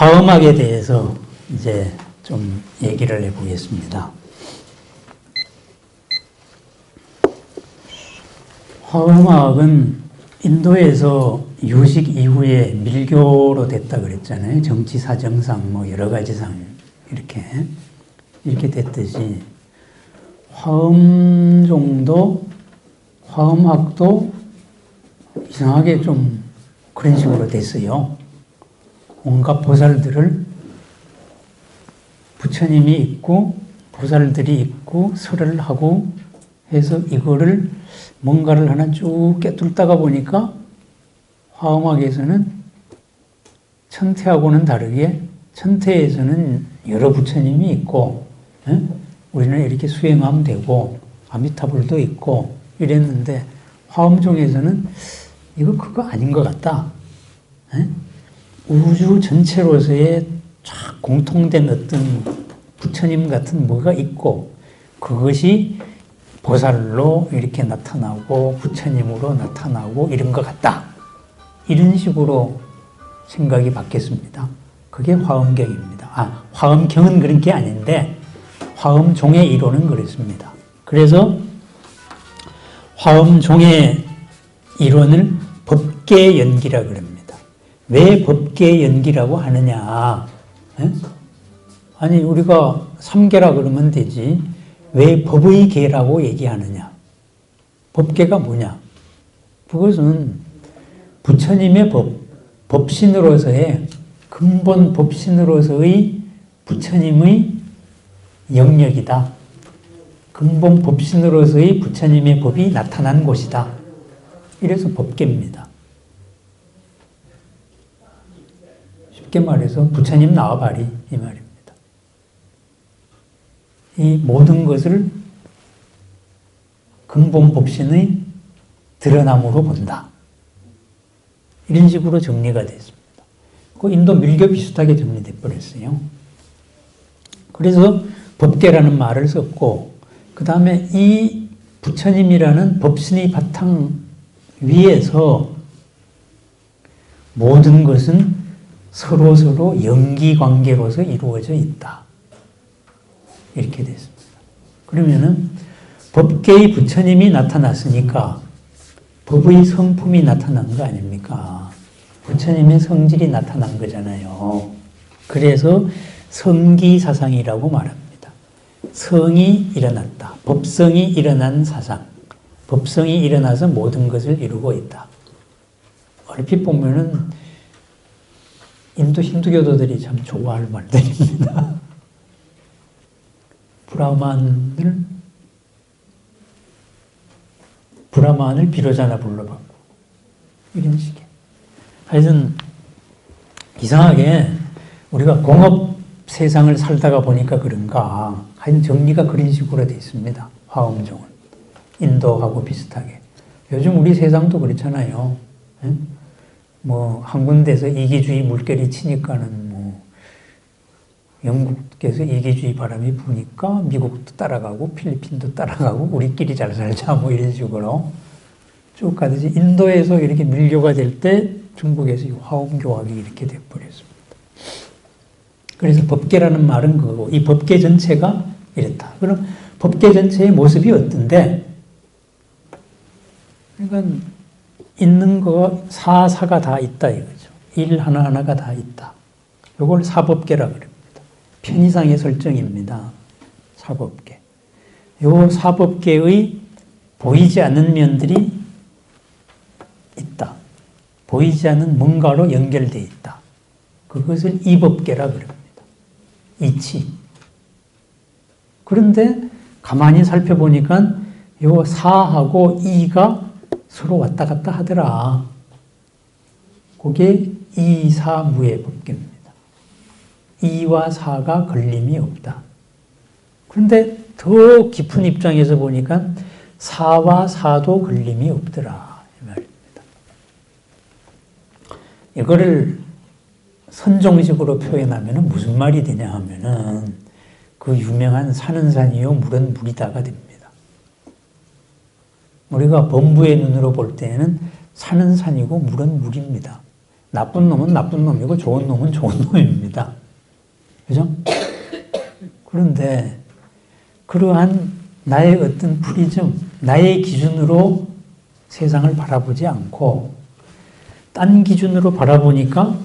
화음학에 대해서 이제 좀 얘기를 해보겠습니다. 화음학은 인도에서 유식 이후에 밀교로 됐다 그랬잖아요. 정치 사정상 뭐 여러 가지상 이렇게 됐듯이 화음종도 화음학도 이상하게 좀 그런 식으로 됐어요. 온갖 보살들을 부처님이 있고 보살들이 있고 설을 하고 해서 이거를 뭔가를 하나 쭉 꿰뚫다가 보니까 화음학에서는 천태하고는 다르게 천태에서는 여러 부처님이 있고 우리는 이렇게 수행하면 되고 아미타불도 있고 이랬는데 화음종에서는 이거 그거 아닌 것 같다. 우주 전체로서의 쫙 공통된 어떤 부처님 같은 뭐가 있고 그것이 보살로 이렇게 나타나고 부처님으로 나타나고 이런 것 같다. 이런 식으로 생각이 바뀌었습니다. 그게 화엄경입니다. 화엄경은 그런 게 아닌데 화엄종의 이론은 그렇습니다. 그래서 화엄종의 이론을 법계연기라 그럽니다. 왜 법계연기라고 하느냐? 아니 우리가 삼계라 그러면 되지 왜 법의 계라고 얘기하느냐? 법계가 뭐냐? 그것은 부처님의 법신으로서의 근본 법신으로서의 부처님의 영역이다. 근본 법신으로서의 부처님의 법이 나타난 곳이다. 이래서 법계입니다. 쉽게 말해서 부처님 나와바리 이 말입니다. 이 모든 것을 근본 법신의 드러남으로 본다. 이런 식으로 정리가 됐습니다. 그 인도 밀교 비슷하게 정리돼 버렸어요. 그래서 법계라는 말을 썼고 그 다음에 이 부처님이라는 법신의 바탕 위에서 모든 것은 서로서로 연기관계로서 이루어져 있다. 이렇게 됐습니다. 그러면은 법계의 부처님이 나타났으니까 법의 성품이 나타난 거 아닙니까? 부처님의 성질이 나타난 거잖아요. 그래서 성기사상이라고 말합니다. 성이 일어났다. 법성이 일어난 사상. 법성이 일어나서 모든 것을 이루고 있다. 얼핏 보면은 인도 힌두교도들이 참 좋아할 말들입니다. 브라만을 비로자나 불러봤고 이런 식의 하여튼 이상하게 우리가 공업 세상을 살다가 보니까 그런가 하여튼 정리가 그런 식으로 되어 있습니다. 화엄종은 인도하고 비슷하게 요즘 우리 세상도 그렇잖아요. 뭐 한 군데서 이기주의 물결이 치니까는 뭐 영국에서 이기주의 바람이 부니까 미국도 따라가고 필리핀도 따라가고 우리끼리 잘 살자 뭐 이런 식으로 쭉 가듯이 인도에서 이렇게 밀교가 될 때 중국에서 화엄교학이 이렇게 돼버렸습니다. 그래서 법계라는 말은 그거고 이 법계 전체가 이렇다. 그럼 법계 전체의 모습이 어떤데? 그러니까 있는 거 사사가 다 있다 이거죠. 일 하나하나가 다 있다. 이걸 사법계라 그럽니다. 편의상의 설정입니다. 사법계. 요 사법계의 보이지 않는 면들이 있다. 보이지 않는 뭔가로 연결되어 있다. 그것을 이법계라 그럽니다. 이치. 그런데 가만히 살펴보니까 요 사하고 이가 서로 왔다 갔다 하더라. 그게 이사무의 법계입니다. 이와 사가 걸림이 없다. 그런데 더 깊은 입장에서 보니까 사와 사도 걸림이 없더라. 이 말입니다. 이거를 선종식으로 표현하면 무슨 말이 되냐 하면은 그 유명한 산은 산이요 물은 물이다가 됩니다. 우리가 범부의 눈으로 볼 때에는 산은 산이고 물은 물입니다. 나쁜 놈은 나쁜 놈이고 좋은 놈은 좋은 놈입니다. 그죠? 그런데 그러한 나의 어떤 프리즘, 나의 기준으로 세상을 바라보지 않고 딴 기준으로 바라보니까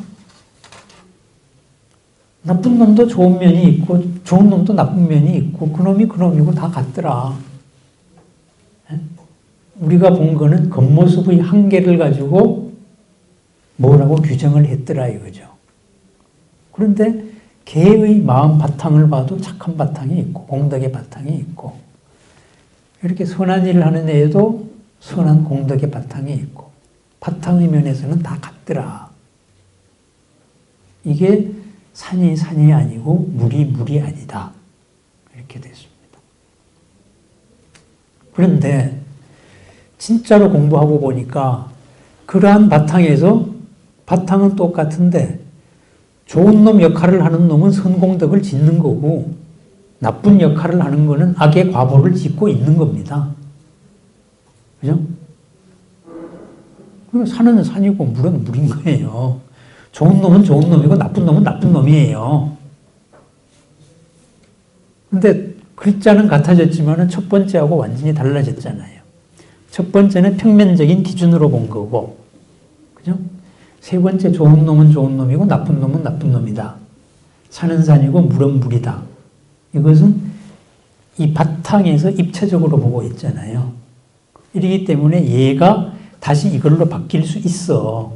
나쁜 놈도 좋은 면이 있고 좋은 놈도 나쁜 면이 있고 그놈이 그놈이고 다 같더라. 우리가 본 거는 겉모습의 한계를 가지고 뭐라고 규정을 했더라 이거죠. 그런데 개의 마음 바탕을 봐도 착한 바탕이 있고 공덕의 바탕이 있고 이렇게 선한 일을 하는 애에도 선한 공덕의 바탕이 있고 바탕의 면에서는 다 같더라. 이게 산이 산이 아니고 물이 물이 아니다. 이렇게 됐습니다. 그런데 진짜로 공부하고 보니까 그러한 바탕에서 바탕은 똑같은데 좋은 놈 역할을 하는 놈은 선공덕을 짓는 거고 나쁜 역할을 하는 거는 악의 과보를 짓고 있는 겁니다. 그죠? 산은 산이고 물은 물인 거예요. 좋은 놈은 좋은 놈이고 나쁜 놈은 나쁜 놈이에요. 근데 글자는 같아졌지만 첫 번째하고 완전히 달라졌잖아요. 첫 번째는 평면적인 기준으로 본 거고, 그죠? 세 번째 좋은 놈은 좋은 놈이고 나쁜 놈은 나쁜 놈이다. 산은 산이고 물은 물이다. 이것은 이 바탕에서 입체적으로 보고 있잖아요. 이러기 때문에 얘가 다시 이걸로 바뀔 수 있어.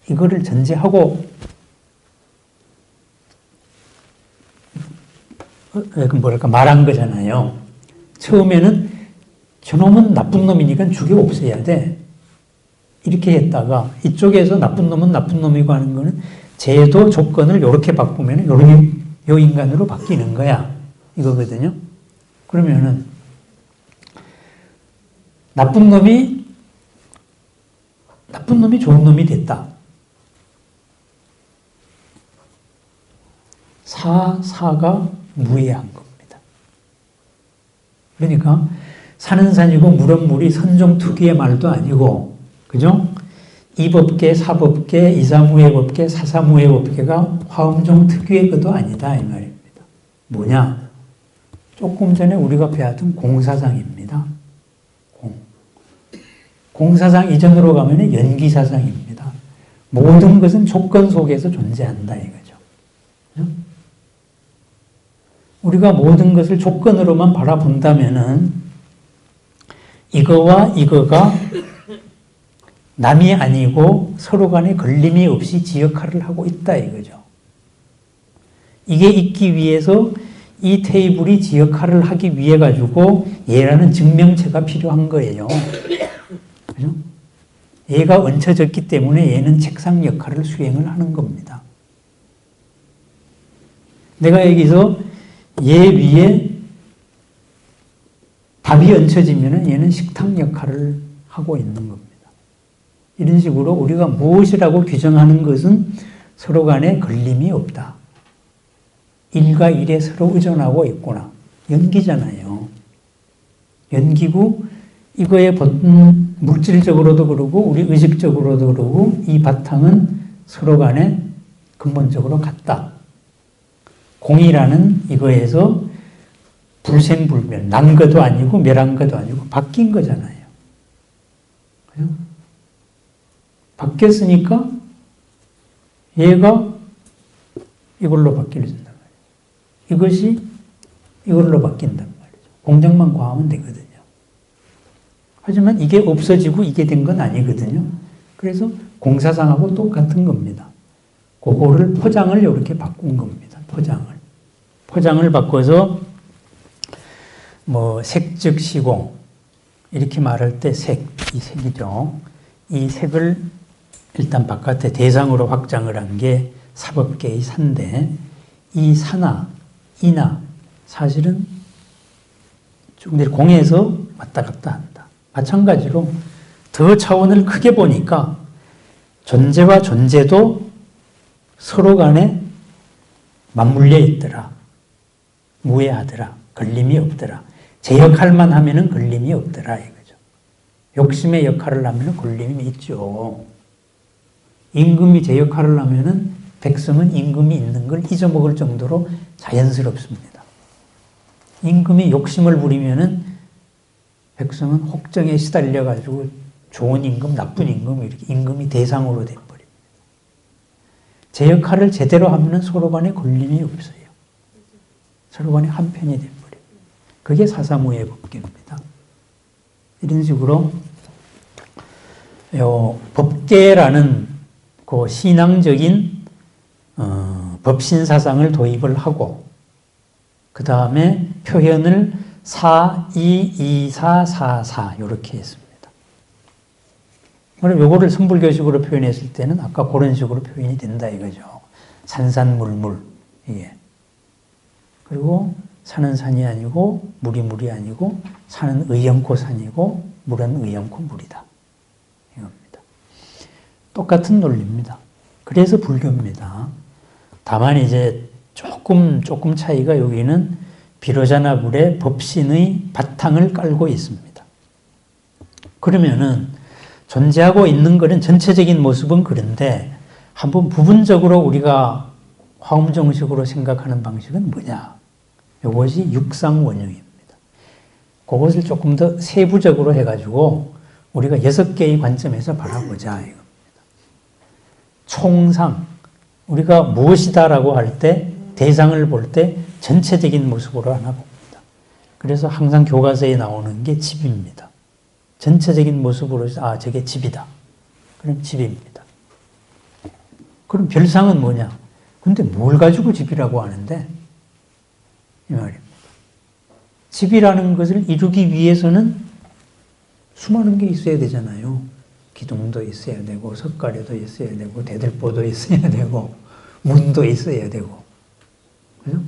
이거를 전제하고 뭐랄까 말한 거잖아요. 처음에는 저놈은 나쁜 놈이니까 죽여 없애야 돼. 이렇게 했다가 이쪽에서 나쁜 놈은 나쁜 놈이고 하는 거는 제도 조건을 이렇게 바꾸면 요 인간으로 바뀌는 거야. 이거거든요. 그러면은 나쁜 놈이 좋은 놈이 됐다. 사가 무해한 겁니다. 그러니까 산은 산이고 물은 물이 선종특유의 말도 아니고, 그죠? 이법계, 사법계, 이사무해법계, 사사무해법계가 화엄종 특유의 것도 아니다 이 말입니다. 뭐냐? 조금 전에 우리가 배웠던 공사상입니다. 공사상 이전으로 가면 연기사상입니다. 모든 것은 조건 속에서 존재한다 이거죠. 그죠? 우리가 모든 것을 조건으로만 바라본다면은 이거와 이거가 남이 아니고 서로 간에 걸림이 없이 지 역할을 하고 있다 이거죠. 이게 있기 위해서 이 테이블이 지 역할을 하기 위해 가지고 얘라는 증명체가 필요한 거예요. 그죠? 얘가 얹혀졌기 때문에 얘는 책상 역할을 수행을 하는 겁니다. 내가 여기서 얘 위에 밥이 얹혀지면 얘는 식탁 역할을 하고 있는 겁니다. 이런 식으로 우리가 무엇이라고 규정하는 것은 서로 간에 걸림이 없다. 일과 일에 서로 의존하고 있구나. 연기잖아요. 연기고 이거에 물질적으로도 그러고 우리 의식적으로도 그러고 이 바탕은 서로 간에 근본적으로 같다. 공이라는 이거에서 불생불멸, 난 것도 아니고 멸한 것도 아니고 바뀐 거잖아요. 그죠? 바뀌었으니까 얘가 이걸로 바뀌어진단 말이에요. 이것이 이걸로 바뀐단 말이죠. 공정만 과하면 되거든요. 하지만 이게 없어지고 이게 된 건 아니거든요. 그래서 공사상하고 똑같은 겁니다. 그거를 포장을 이렇게 바꾼 겁니다. 포장을 바꿔서 뭐 색즉 시공 이렇게 말할 때 색, 이 색이죠. 이 색을 일단 바깥에 대상으로 확장을 한 게 사법계의 산데 이 사나 이나 사실은 쭉 내려 공에서 왔다 갔다 한다. 마찬가지로 더 차원을 크게 보니까 존재와 존재도 서로 간에 맞물려 있더라. 무해하더라. 걸림이 없더라. 제 역할만 하면은 걸림이 없더라 이거죠. 욕심의 역할을 하면은 걸림이 있죠. 임금이 제 역할을 하면은 백성은 임금이 있는 걸 잊어먹을 정도로 자연스럽습니다. 임금이 욕심을 부리면은 백성은 혹정에 시달려가지고 좋은 임금, 나쁜 임금, 이렇게 임금이 대상으로 돼버립니다. 제 역할을 제대로 하면은 서로 간에 걸림이 없어요. 서로 간에 한편이 돼버려요. 그게 사사무의 법계입니다. 이런 식으로 법계라는 그 신앙적인 법신사상을 도입을 하고 그 다음에 표현을 4, 2, 2, 4, 4, 4 이렇게 했습니다. 그럼 요거를 선불교식으로 표현했을 때는 아까 그런 식으로 표현이 된다 이거죠. 산산물물 이게. 그리고 산은 산이 아니고 물이 물이 아니고 산은 의연코 산이고 물은 의연코 물이다. 이겁니다. 똑같은 논리입니다. 그래서 불교입니다. 다만 이제 조금 차이가 여기는 비로자나불의 법신의 바탕을 깔고 있습니다. 그러면은 존재하고 있는 것은 전체적인 모습은 그런데 한번 부분적으로 우리가 화엄정식으로 생각하는 방식은 뭐냐? 이것이 육상원흉입니다. 그것을 조금 더 세부적으로 해가지고 우리가 6개의 관점에서 바라보자 이겁니다. 총상, 우리가 무엇이다라고 할 때 대상을 볼 때 전체적인 모습으로 하나 봅니다. 그래서 항상 교과서에 나오는 게 집입니다. 전체적인 모습으로 아 저게 집이다. 그럼 집입니다. 그럼 별상은 뭐냐? 근데 뭘 가지고 집이라고 하는데 이 말입니다. 집이라는 것을 이루기 위해서는 수많은 게 있어야 되잖아요. 기둥도 있어야 되고 석가래도 있어야 되고 대들보도 있어야 되고 문도 있어야 되고 그죠?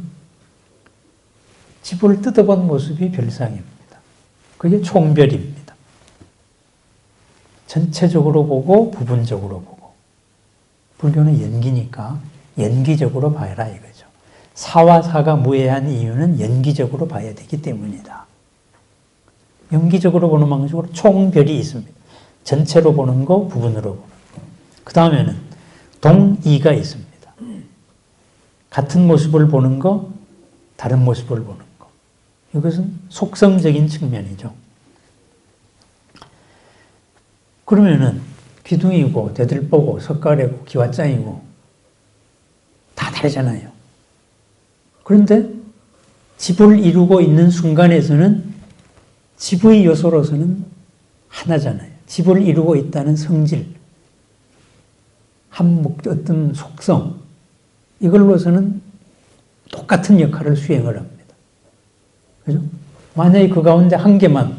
집을 뜯어본 모습이 별상입니다. 그게 총별입니다. 전체적으로 보고 부분적으로 보고 불교는 연기니까 연기적으로 봐라 이거죠. 사와 사가 무해한 이유는 연기적으로 봐야 되기 때문이다. 연기적으로 보는 방식으로 총별이 있습니다. 전체로 보는 거, 부분으로 보는 거. 그 다음에는 동이가 있습니다. 같은 모습을 보는 거, 다른 모습을 보는 거. 이것은 속성적인 측면이죠. 그러면은 기둥이고 대들보고 석가래고 기와장이고 다 다르잖아요. 그런데 집을 이루고 있는 순간에서는 집의 요소로서는 하나잖아요. 집을 이루고 있다는 성질, 어떤 속성, 이걸로서는 똑같은 역할을 수행을 합니다. 그죠? 만약에 그 가운데 한 개만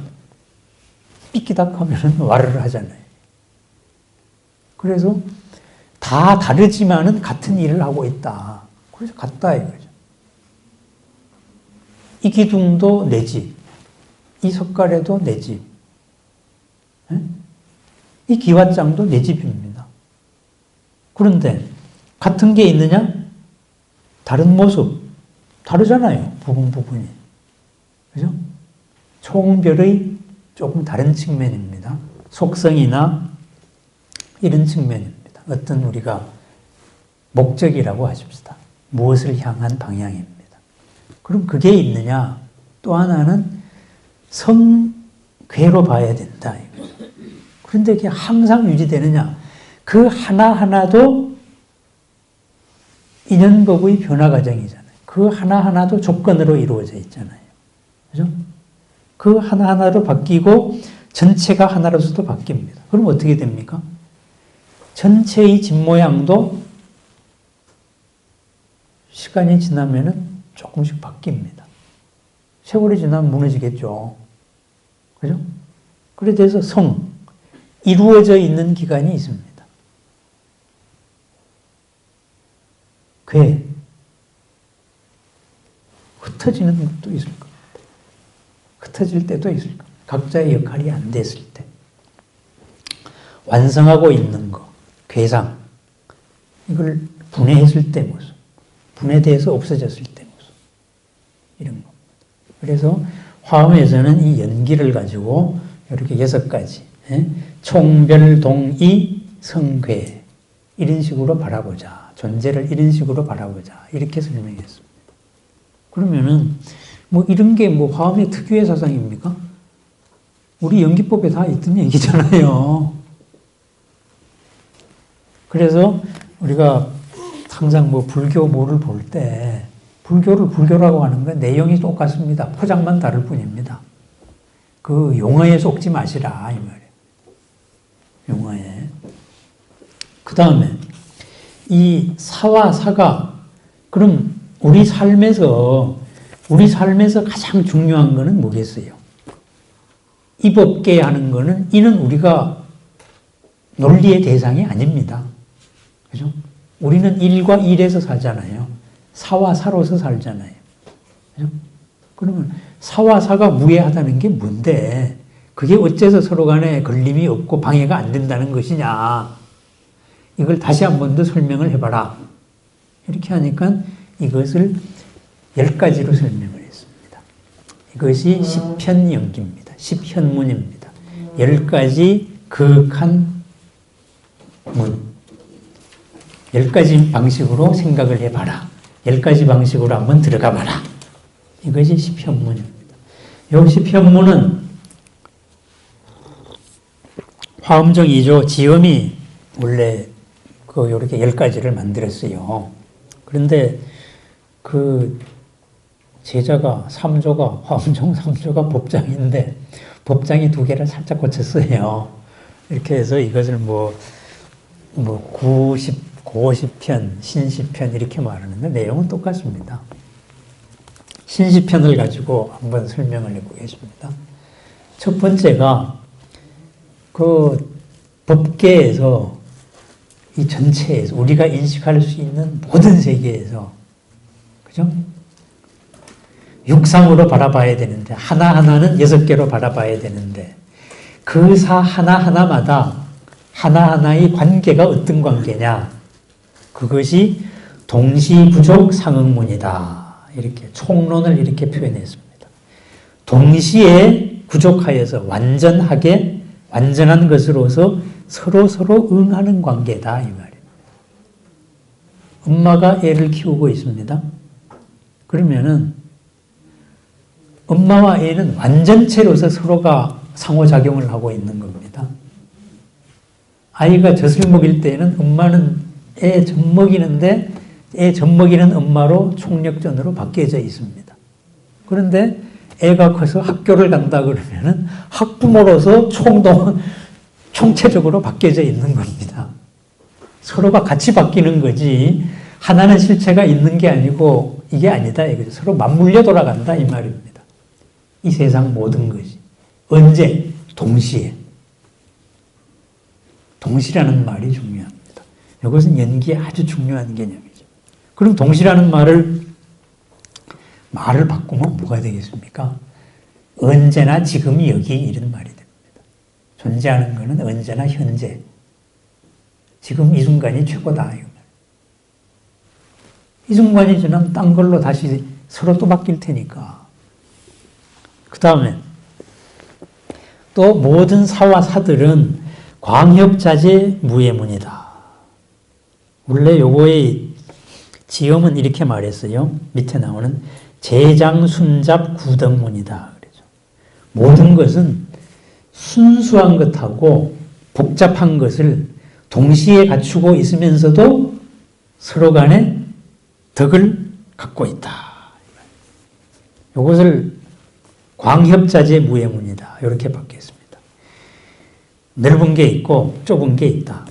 삐끼닥 하면은 와르르 하잖아요. 그래서 다 다르지만은 같은 일을 하고 있다. 그래서 같다 이거죠. 이 기둥도 내 집, 이 석가래도 내 집, 이 기와장도 내 집입니다. 그런데 같은 게 있느냐? 다른 모습, 다르잖아요. 부분이. 그죠? 총별의 조금 다른 측면입니다. 속성이나 이런 측면입니다. 어떤 우리가 목적이라고 하십시다. 무엇을 향한 방향입니다. 그럼 그게 있느냐? 또 하나는 성괴로 봐야 된다. 그런데 그게 항상 유지되느냐? 그 하나하나도 인연법의 변화 과정이잖아요. 그 하나하나도 조건으로 이루어져 있잖아요. 그죠? 그 하나하나로 바뀌고 전체가 하나로서도 바뀝니다. 그럼 어떻게 됩니까? 전체의 집 모양도 시간이 지나면은 조금씩 바뀝니다. 세월이 지나면 무너지겠죠. 그죠? 그래 돼서 이루어져 있는 기간이 있습니다. 흩어지는 것도 있을 겁니다. 흩어질 때도 있을 겁니다. 각자의 역할이 안 됐을 때. 완성하고 있는 거, 괴상. 이걸 분해했을 때 모습. 분해돼서 없어졌을 때 모습. 이런 겁니다. 그래서 화엄에서는 이 연기를 가지고 이렇게 6가지. 총별, 동이, 성괴. 이런 식으로 바라보자. 존재를 이런 식으로 바라보자. 이렇게 설명했습니다. 그러면은 뭐 이런 게 뭐 화엄의 특유의 사상입니까? 우리 연기법에 다 있던 얘기잖아요. 그래서 우리가 항상 뭐 불교 뭐를 볼 때 불교를 불교라고 하는 건 내용이 똑같습니다. 포장만 다를 뿐입니다. 그 용어에 속지 마시라 이 말이에요. 용어에. 그 다음에 이 사와 사가 그럼 우리 삶에서 가장 중요한 거는 뭐겠어요? 이 법계 하는 거는 이는 우리가 논리의 대상이 아닙니다. 그죠? 우리는 일과 일에서 살잖아요. 사와 사로서 살잖아요. 그죠? 그러면 사와 사가 무해하다는 게 뭔데? 그게 어째서 서로 간에 걸림이 없고 방해가 안 된다는 것이냐? 이걸 다시 한 번 더 설명을 해봐라. 이렇게 하니까 이것을 10가지로 설명을 했습니다. 이것이 십현연기입니다. 십현문입니다. 10가지 극한 문. 10가지 방식으로 생각을 해봐라. 10가지 방식으로 한번 들어가 봐라. 이것이 십현문입니다. 이 십현문은 화엄정 2조 지엄이 원래 요렇게 10가지를 만들었어요. 그런데 그 제자가 3조가 화엄정 3조가 법장인데 법장이 2개를 살짝 고쳤어요. 이렇게 해서 이것을 뭐 90편, 신시편 이렇게 말하는데 내용은 똑같습니다. 신시편을 가지고 한번 설명을 해보겠습니다. 첫 번째가 그 법계에서 이 전체에서 우리가 인식할 수 있는 모든 세계에서 그죠? 육상으로 바라봐야 되는데 하나하나는 6개로 바라봐야 되는데 그 사 하나하나마다 하나하나의 관계가 어떤 관계냐? 그것이 동시부족 상응문이다. 이렇게 총론을 이렇게 표현했습니다. 동시에 구족하여서 완전하게 완전한 것으로서 서로 응하는 관계다 이 말입니다. 엄마가 애를 키우고 있습니다. 그러면은 엄마와 애는 완전체로서 서로가 상호작용을 하고 있는 겁니다. 아이가 젖을 먹일 때에는 엄마는 애 젖 먹이는데 애 젖 먹이는 엄마로 총력전으로 바뀌어져 있습니다. 그런데 애가 커서 학교를 간다 그러면은 학부모로서 총체적으로 바뀌어져 있는 겁니다. 서로가 같이 바뀌는 거지 하나는 실체가 있는 게 아니고 이게 아니다 이거죠. 서로 맞물려 돌아간다 이 말입니다. 이 세상 모든 것이 언제? 동시에. 동시라는 말이 중요합니다. 이것은 연기에 아주 중요한 개념이죠. 그럼 동시라는 말을 바꾸면 뭐가 되겠습니까? 언제나 지금이 여기 이런 말이 됩니다. 존재하는 것은 언제나 현재. 지금 이 순간이 최고다. 이 순간이 지나면 딴 걸로 다시 서로 또 바뀔 테니까. 그 다음에 또 모든 사와 사들은 광협자재 무예문이다. 원래 요거의 지엄은 이렇게 말했어요. 밑에 나오는 재장순잡 구덕문이다. 그러죠. 모든 것은 순수한 것하고 복잡한 것을 동시에 갖추고 있으면서도 서로 간에 덕을 갖고 있다. 이것을 광협자재 무예문이다. 이렇게 바뀌었습니다. 넓은 게 있고 좁은 게 있다.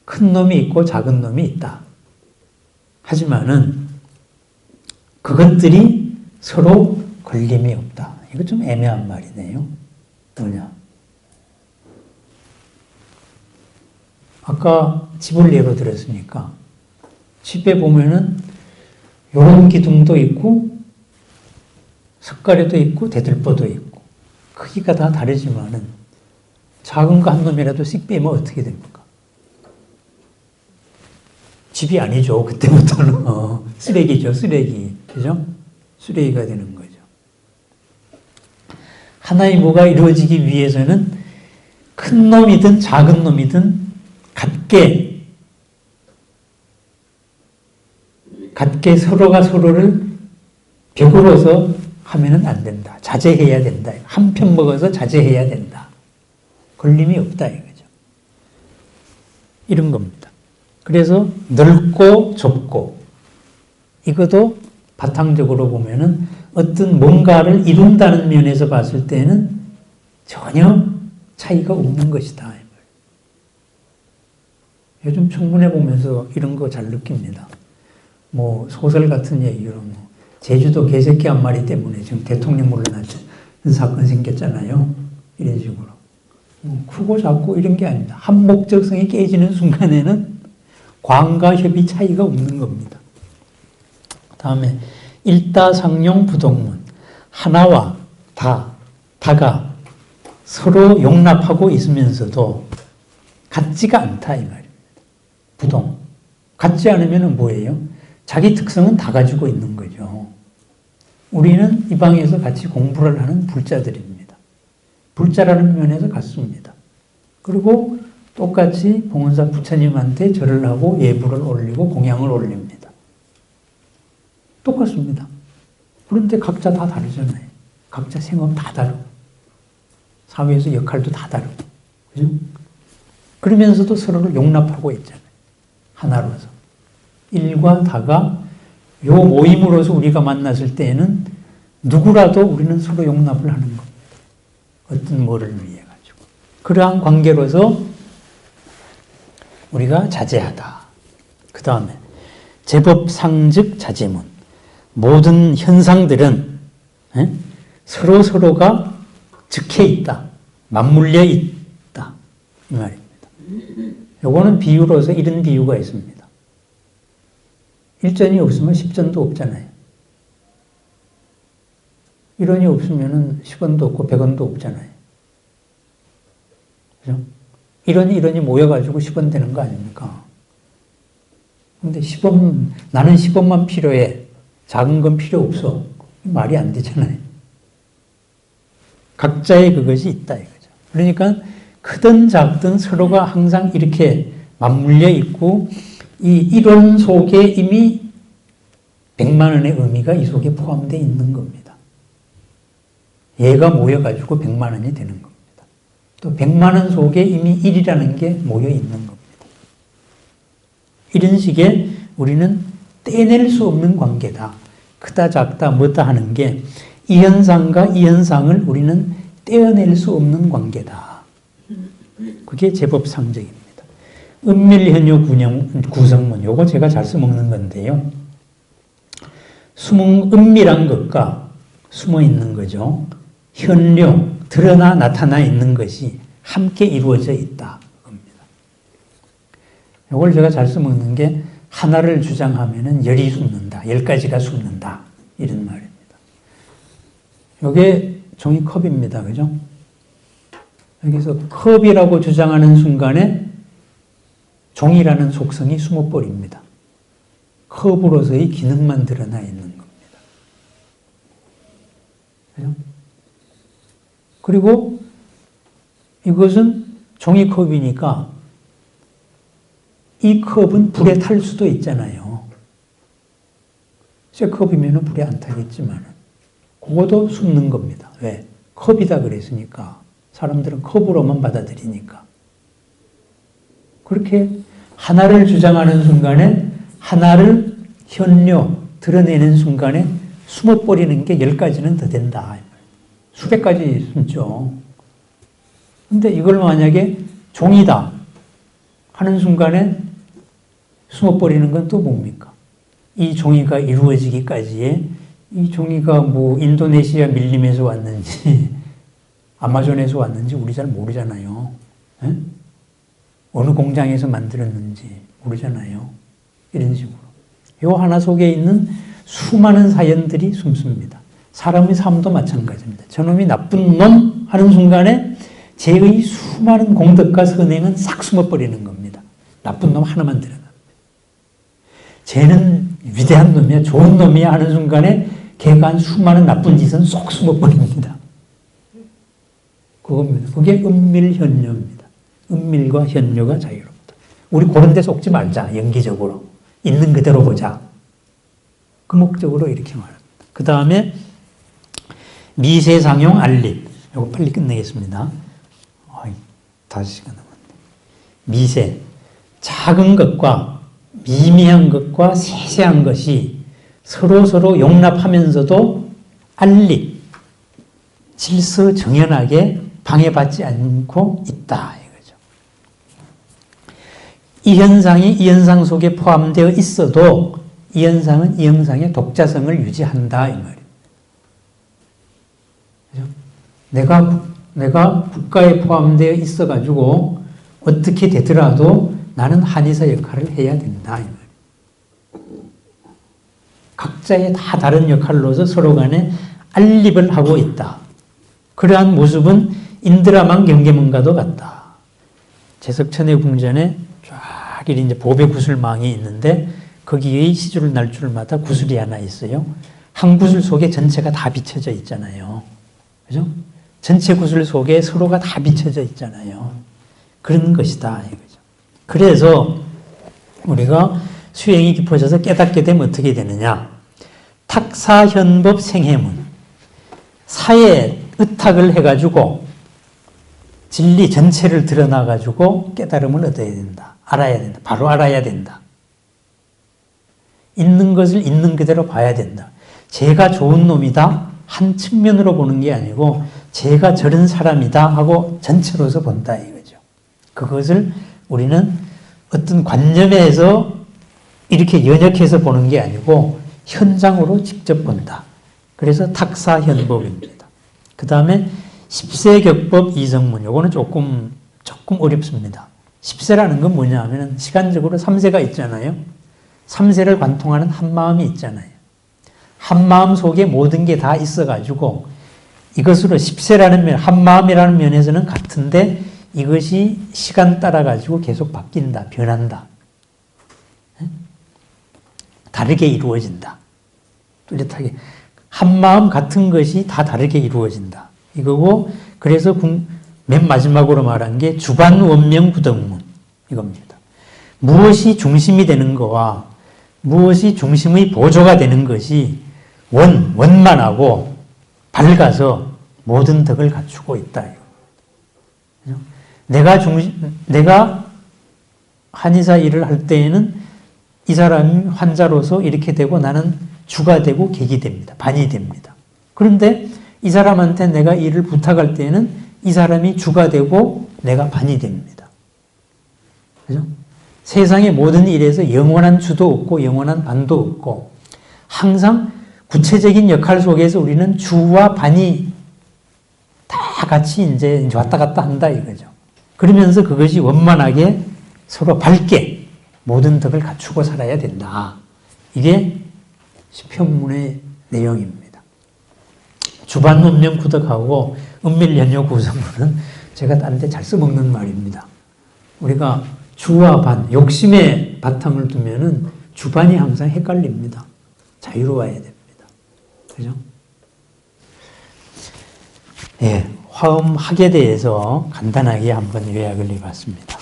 큰 놈이 있고 작은 놈이 있다. 하지만은 그것들이 서로 걸림이 없다. 이거 좀 애매한 말이네요. 뭐냐? 아까 집을 예로 들었으니까 집에 보면은 요런 기둥도 있고 석가래도 있고 대들보도 있고 크기가 다 다르지만은 작은 거 한 놈이라도 씩 빼면 어떻게 됩니까? 집이 아니죠. 그때부터는 쓰레기죠. 쓰레기. 그죠? 쓰레기가 되는 거죠. 하나의 뭐가 이루어지기 위해서는 큰 놈이든 작은 놈이든 같게 같게 서로가 서로를 벽으로서 하면은 안 된다. 자제해야 된다. 한 편 먹어서 자제해야 된다. 걸림이 없다 이거죠. 이런 겁니다. 그래서 넓고 좁고 이것도 바탕적으로 보면은 어떤 뭔가를 이룬다는 면에서 봤을 때는 전혀 차이가 없는 것이다. 요즘 청문회 보면서 이런 거 잘 느낍니다. 뭐 소설 같은 얘기로 뭐 제주도 개새끼 한 마리 때문에 지금 대통령 물러난 사건 생겼잖아요. 이런 식으로. 크고 작고 이런 게 아닙니다. 한 목적성이 깨지는 순간에는 광과 협이 차이가 없는 겁니다. 다음에 일다상용 부동문. 하나와 다가 서로 용납하고 있으면서도 같지가 않다 이 말입니다. 부동. 같지 않으면 뭐예요? 자기 특성은 다 가지고 있는 거죠. 우리는 이 방에서 같이 공부를 하는 불자들입니다. 불자라는 면에서 같습니다. 그리고 똑같이 봉헌사 부처님한테 절을 하고 예불을 올리고 공양을 올립니다. 똑같습니다. 그런데 각자 다 다르잖아요. 각자 생업 다 다르고 사회에서 역할도 다 다르고 그죠? 그러면서도 서로를 용납하고 있잖아요. 하나로서. 일과 다가 요 모임으로서 우리가 만났을 때에는 누구라도 우리는 서로 용납을 하는 겁니다. 어떤 뭐를 위해 가지고. 그러한 관계로서 우리가 자제하다. 그 다음에 제법상즉 자제문. 모든 현상들은 서로가 즉해 있다. 맞물려 있다. 이 말입니다. 요거는 비유로서 이런 비유가 있습니다. 일전이 없으면 십전도 없잖아요. 일원이 없으면 10원도 없고 100원도 없잖아요. 그죠? 일원이 모여가지고 10원 되는 거 아닙니까? 근데 10원, 나는 10원만 필요해. 작은 건 필요 없어. 말이 안 되잖아요. 각자의 그것이 있다 이거죠. 그러니까 크든 작든 서로가 항상 이렇게 맞물려 있고 이 이론 속에 이미 100만 원의 의미가 이 속에 포함되어 있는 겁니다. 얘가 모여가지고 100만 원이 되는 겁니다. 또 100만 원 속에 이미 1이라는 게 모여 있는 겁니다. 이런 식의 우리는 떼낼 수 없는 관계다. 크다 작다 뭐다 하는 게 이 현상과 이 현상을 우리는 떼어낼 수 없는 관계다. 그게 제법상적입니다. 은밀현유 구성문, 요거 제가 잘 써먹는 건데요. 은밀한 것과 숨어 있는 거죠. 현료, 드러나 나타나 있는 것이 함께 이루어져 있다. 요걸 제가 잘 써먹는 게 하나를 주장하면 열이 숨는다. 10가지가 숨는다. 이런 말입니다. 요게 종이컵입니다. 그죠? 여기서 컵이라고 주장하는 순간에 종이라는 속성이 숨어버립니다. 컵으로서의 기능만 드러나 있는 겁니다. 그죠? 그리고 이것은 종이컵이니까 이 컵은 불에 탈 수도 있잖아요. 새 컵이면 불에 안 타겠지만 그것도 숨는 겁니다. 왜? 컵이다 그랬으니까. 사람들은 컵으로만 받아들이니까. 그렇게 하나를 주장하는 순간에 하나를 현료 드러내는 순간에 숨어버리는 게 10가지는 더 된다. 수백 가지 숨죠. 근데 이걸 만약에 종이다 하는 순간에 숨어버리는 건 또 뭡니까? 이 종이가 이루어지기까지의 이 종이가 뭐 인도네시아 밀림에서 왔는지 아마존에서 왔는지 우리 잘 모르잖아요. 에? 어느 공장에서 만들었는지 모르잖아요. 이런 식으로. 요 하나 속에 있는 수많은 사연들이 숨습니다. 사람의 삶도 마찬가지입니다. 저놈이 나쁜 놈 하는 순간에 제의 수많은 공덕과 선행은 싹 숨어버리는 겁니다. 나쁜 놈 하나만 드러납니다. 쟤는 위대한 놈이야, 좋은 놈이야 하는 순간에 걔가 한 수많은 나쁜 짓은 쏙 숨어버립니다. 그겁니다. 그게 은밀현료입니다. 은밀과 현료가 자유롭다. 우리 그런 데 속지 말자, 연기적으로. 있는 그대로 보자. 그 목적으로 이렇게 말합니다. 그 다음에 미세상용 알립. 이거 빨리 끝내겠습니다. 5시간 남았네. 미세. 작은 것과 미미한 것과 세세한 것이 서로 용납하면서도 알립, 질서정연하게 방해받지 않고 있다. 이거죠. 이 현상이 이 현상 속에 포함되어 있어도 이 현상은 이 현상의 독자성을 유지한다. 이 말이에요. 그죠? 내가 국가에 포함되어 있어가지고 어떻게 되더라도 나는 한의사 역할을 해야 된다. 이 말이에요. 각자의 다 다른 역할로서 서로 간에 알립을 하고 있다. 그러한 모습은 인드라만 경계문과도 같다. 제석천의 궁전에 쫙 이제 보배 구슬망이 있는데 거기에 시줄 날줄마다 구슬이 하나 있어요. 한 구슬 속에 전체가 다 비춰져 있잖아요. 그죠? 전체 구슬 속에 서로가 다 비춰져 있잖아요. 그런 것이다. 이거죠. 그래서 우리가 수행이 깊어져서 깨닫게 되면 어떻게 되느냐. 탁사현법 생해문. 사에 의탁을 해가지고 진리 전체를 드러나가지고 깨달음을 얻어야 된다. 알아야 된다. 바로 알아야 된다. 있는 것을 있는 그대로 봐야 된다. 제가 좋은 놈이다. 한 측면으로 보는 게 아니고 제가 저런 사람이다 하고 전체로서 본다 이거죠. 그것을 우리는 어떤 관념에서 이렇게 연역해서 보는 게 아니고 현장으로 직접 본다. 그래서 탁사현법입니다. 그 다음에 십세격법 이성문. 요거는 조금 어렵습니다. 십세라는 건 뭐냐 하면 시간적으로 3세가 있잖아요. 3세를 관통하는 한 마음이 있잖아요. 한 마음 속에 모든 게 다 있어가지고 이것으로 십세라는 면, 한 마음이라는 면에서는 같은데 이것이 시간 따라가지고 계속 바뀐다, 변한다. 다르게 이루어진다. 뚜렷하게. 한 마음 같은 것이 다 다르게 이루어진다. 이거고, 그래서 맨 마지막으로 말한 게 주반원명 구덕문. 이겁니다. 무엇이 중심이 되는 거와 무엇이 중심의 보조가 되는 것이 원만하고 밝아서 모든 덕을 갖추고 있다. 내가 한의사 일을 할 때에는 이 사람이 환자로서 이렇게 되고 나는 주가 되고 객이 됩니다. 반이 됩니다. 그런데 이 사람한테 내가 일을 부탁할 때에는 이 사람이 주가 되고 내가 반이 됩니다. 그죠? 세상의 모든 일에서 영원한 주도 없고 영원한 반도 없고 항상 구체적인 역할 속에서 우리는 주와 반이 다 같이 이제 왔다 갔다 한다 이거죠. 그러면서 그것이 원만하게 서로 밝게 모든 덕을 갖추고 살아야 된다. 이게 시편문의 내용입니다. 주반원명 구덕하고 은밀연요 구성문은 제가 딴 데 잘 써먹는 말입니다. 우리가 주와 반, 욕심의 바탕을 두면은 주반이 항상 헷갈립니다. 자유로워야 됩니다. 그죠? 예, 화음학에 대해서 간단하게 한번 요약을 해봤습니다.